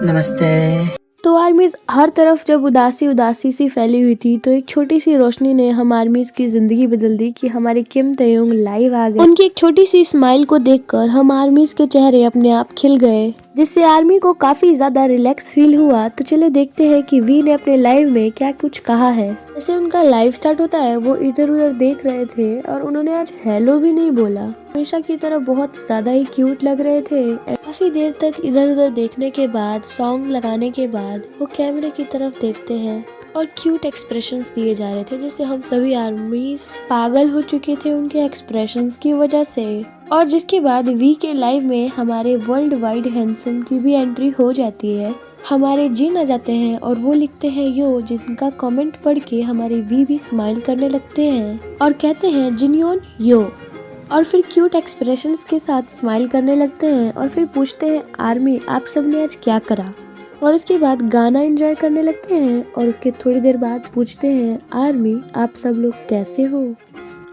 नमस्ते। तो आर्मीज हर तरफ जब उदासी उदासी सी फैली हुई थी तो एक छोटी सी रोशनी ने हम आर्मीज की जिंदगी बदल दी कि हमारे किम तयोंग लाइव आ गए। उनकी एक छोटी सी स्माइल को देखकर हम आर्मीज के चेहरे अपने आप खिल गए, जिससे आर्मी को काफी ज्यादा रिलैक्स फील हुआ। तो चले देखते हैं कि वी ने अपने लाइव में क्या कुछ कहा है। जैसे उनका लाइव स्टार्ट होता है, वो इधर उधर देख रहे थे और उन्होंने आज हेलो भी नहीं बोला। हमेशा की तरह बहुत ज्यादा ही क्यूट लग रहे थे। काफी देर तक इधर उधर देखने के बाद, सॉन्ग लगाने के बाद वो कैमरे की तरफ देखते हैं और क्यूट एक्सप्रेशंस दिए जा रहे थे, जिससे हम सभी आर्मीज पागल हो चुके थे उनके एक्सप्रेशंस की वजह से। और जिसके बाद वी के लाइव में हमारे वर्ल्ड वाइड हैंडसम की भी एंट्री हो जाती है। हमारे जिन आ जाते हैं और वो लिखते हैं यो, जिनका कमेंट पढ़ के हमारे वी भी स्माइल करने लगते हैं और कहते हैं जिनयोन यो, और फिर क्यूट एक्सप्रेशंस के साथ स्माइल करने लगते हैं और फिर पूछते हैं आर्मी आप सबने आज क्या करा। और उसके बाद गाना एंजॉय करने लगते हैं और उसके थोड़ी देर बाद पूछते हैं आर्मी आप सब लोग कैसे हो।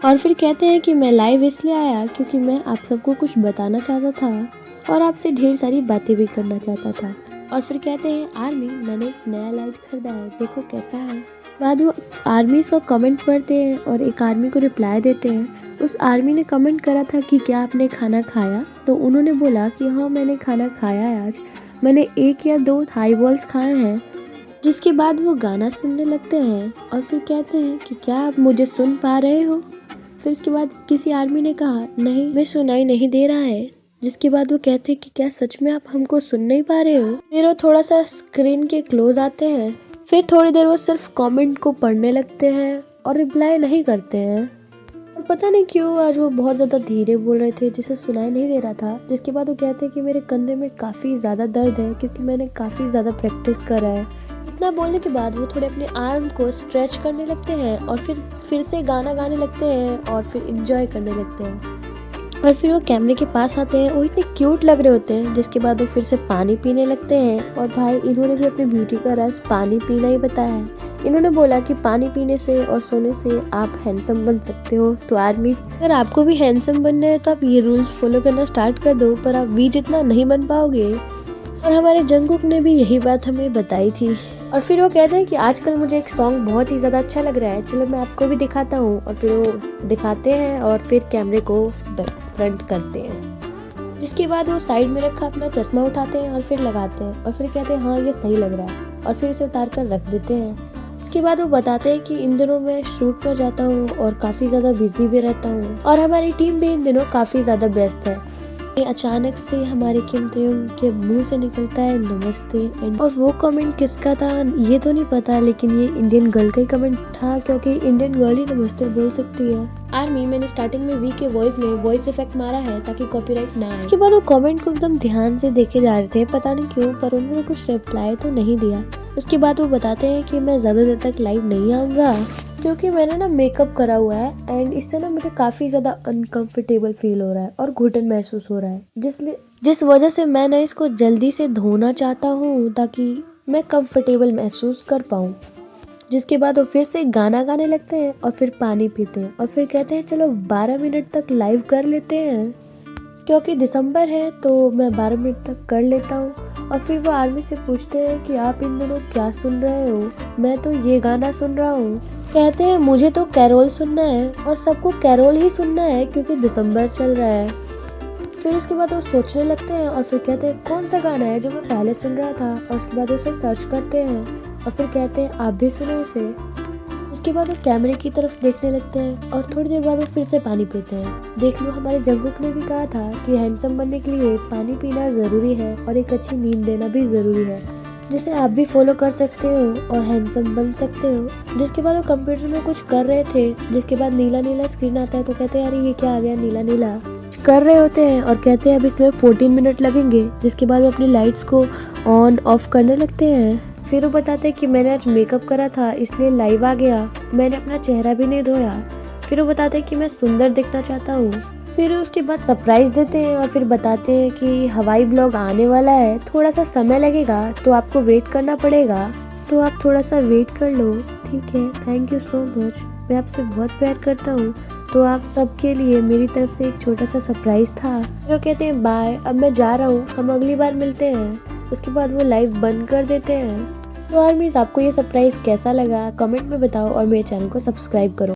और फिर कहते हैं कि मैं लाइव इसलिए आया क्योंकि मैं आप सबको कुछ बताना चाहता था और आपसे ढेर सारी बातें भी करना चाहता था। और फिर कहते हैं आर्मी मैंने एक नया लाइट खरीदा है, देखो कैसा है। बाद वो आर्मी को कमेंट पढ़ते हैं और एक आर्मी को रिप्लाई देते हैं। उस आर्मी ने कमेंट करा था कि क्या आपने खाना खाया, तो उन्होंने बोला कि हाँ मैंने खाना खाया है, आज मैंने 1 या 2 हाई बॉल्स खाए हैं। जिसके बाद वो गाना सुनने लगते हैं और फिर कहते हैं कि क्या आप मुझे सुन पा रहे हो। फिर इसके बाद किसी आर्मी ने कहा नहीं मैं सुनाई नहीं दे रहा है। जिसके बाद वो कहते हैं कि क्या सच में आप हमको सुन नहीं पा रहे हो। फिर वो थोड़ा सा स्क्रीन के क्लोज आते हैं। फिर थोड़ी देर वो सिर्फ कमेंट को पढ़ने लगते हैं और रिप्लाई नहीं करते हैं। और पता नहीं क्यों आज वो बहुत ज़्यादा धीरे बोल रहे थे, जिसे सुनाई नहीं दे रहा था। जिसके बाद वो कहते हैं कि मेरे कंधे में काफ़ी ज़्यादा दर्द है क्योंकि मैंने काफ़ी ज़्यादा प्रैक्टिस करा है। इतना बोलने के बाद वो थोड़े अपने आर्म को स्ट्रेच करने लगते हैं और फिर से गाना गाने लगते हैं और फिर इंजॉय करने लगते हैं। और फिर वो कैमरे के पास आते हैं, वो इतने क्यूट लग रहे होते हैं। जिसके बाद वो फिर से पानी पीने लगते हैं। और भाई इन्होंने भी अपनी ब्यूटी का राज पानी पीना ही बताया है। इन्होंने बोला कि पानी पीने से और सोने से आप हैंडसम बन सकते हो। तो आर्मी अगर आपको भी हैंडसम बनना है तो आप ये रूल्स फॉलो करना स्टार्ट कर दो, पर आप वी जितना नहीं बन पाओगे। और हमारे जंगकुक ने भी यही बात हमें बताई थी। और फिर वो कहते हैं कि आजकल मुझे एक सॉन्ग बहुत ही ज़्यादा अच्छा लग रहा है, चलो मैं आपको भी दिखाता हूँ। और फिर वो दिखाते हैं और फिर कैमरे को फ्रंट करते हैं। जिसके बाद वो साइड में रखा अपना चश्मा उठाते हैं और फिर लगाते हैं और फिर कहते हैं हाँ ये सही लग रहा है, और फिर इसे उतार कर रख देते हैं। उसके बाद वो बताते हैं कि इन दिनों मैं शूट पर जाता हूँ और काफ़ी ज़्यादा बिजी भी रहता हूँ और हमारी टीम भी इन दिनों काफ़ी ज़्यादा व्यस्त है। अचानक से हमारे किम तयोंग के मुंह से निकलता है नमस्ते। और वो कमेंट किसका था ये तो नहीं पता, लेकिन ये इंडियन गर्ल का ही कमेंट था क्योंकि इंडियन गर्ल ही नमस्ते बोल सकती है। आर्मी मैंने स्टार्टिंग में वी के वॉइस में वॉइस इफेक्ट मारा है ताकि कॉपीराइट ना आए। उसके बाद वो कमेंट को एकदम ध्यान से देखे जा रहे थे, पता नहीं क्यों, पर उन्होंने कुछ रिप्लाई तो नहीं दिया। उसके बाद वो बताते हैं कि मैं ज़्यादा देर तक लाइव नहीं आऊँगा क्योंकि मैंने ना मेकअप करा हुआ है एंड इससे ना मुझे काफ़ी ज़्यादा अनकंफर्टेबल फील हो रहा है और घुटन महसूस हो रहा है, जिस वजह से मैं ना इसको जल्दी से धोना चाहता हूँ ताकि मैं कंफर्टेबल महसूस कर पाऊँ। जिसके बाद वो फिर से गाना गाने लगते हैं और फिर पानी पीते हैं और फिर कहते हैं चलो 12 मिनट तक लाइव कर लेते हैं क्योंकि दिसंबर है तो मैं 12 मिनट तक कर लेता हूँ। और फिर वो आर्मी से पूछते हैं कि आप इन दोनों क्या सुन रहे हो। मैं तो ये गाना सुन रहा हूँ। कहते हैं मुझे तो कैरोल सुनना है और सबको कैरोल ही सुनना है क्योंकि दिसंबर चल रहा है। फिर उसके बाद वो सोचने लगते हैं और फिर कहते हैं कौन सा गाना है जो मैं पहले सुन रहा था। और उसके बाद उसे सर्च करते हैं और फिर कहते हैं आप भी सुनो इसे। उसके बाद वो कैमरे की तरफ देखने लगते हैं और थोड़ी देर बाद वो फिर से पानी पीते हैं। देख लो हमारे जंगकुक ने भी कहा था कि हैंडसम बनने के लिए पानी पीना ज़रूरी है और एक अच्छी नींद लेना भी ज़रूरी है, जिसे आप भी फॉलो कर सकते हो और हैंडसम बन सकते हो। जिसके बाद वो कंप्यूटर में कुछ कर रहे थे, जिसके बाद नीला नीला स्क्रीन आता है तो कहते हैं अरे ये क्या आ गया नीला नीला। कर रहे होते हैं और कहते हैं अब इसमें 14 मिनट लगेंगे। जिसके बाद वो अपनी लाइट्स को ऑन ऑफ करने लगते हैं। फिर वो बताते हैं कि मैंने आज मेकअप करा था इसलिए लाइव आ गया, मैंने अपना चेहरा भी नहीं धोया। फिर वो बताते हैं कि मैं सुंदर दिखना चाहता हूँ। फिर उसके बाद सरप्राइज देते हैं और फिर बताते हैं कि हवाई ब्लॉग आने वाला है, थोड़ा सा समय लगेगा तो आपको वेट करना पड़ेगा, तो आप थोड़ा सा वेट कर लो, ठीक है। थैंक यू सो मच, मैं आपसे बहुत प्यार करता हूँ। तो आप सबके लिए मेरी तरफ से एक छोटा सा सरप्राइज था। फिर वो कहते हैं बाय, अब मैं जा रहा हूँ, हम अगली बार मिलते हैं। उसके बाद वो लाइव बंद कर देते हैं। तो आर्मीज आपको ये सरप्राइज कैसा लगा कमेंट में बताओ और मेरे चैनल को सब्सक्राइब करो।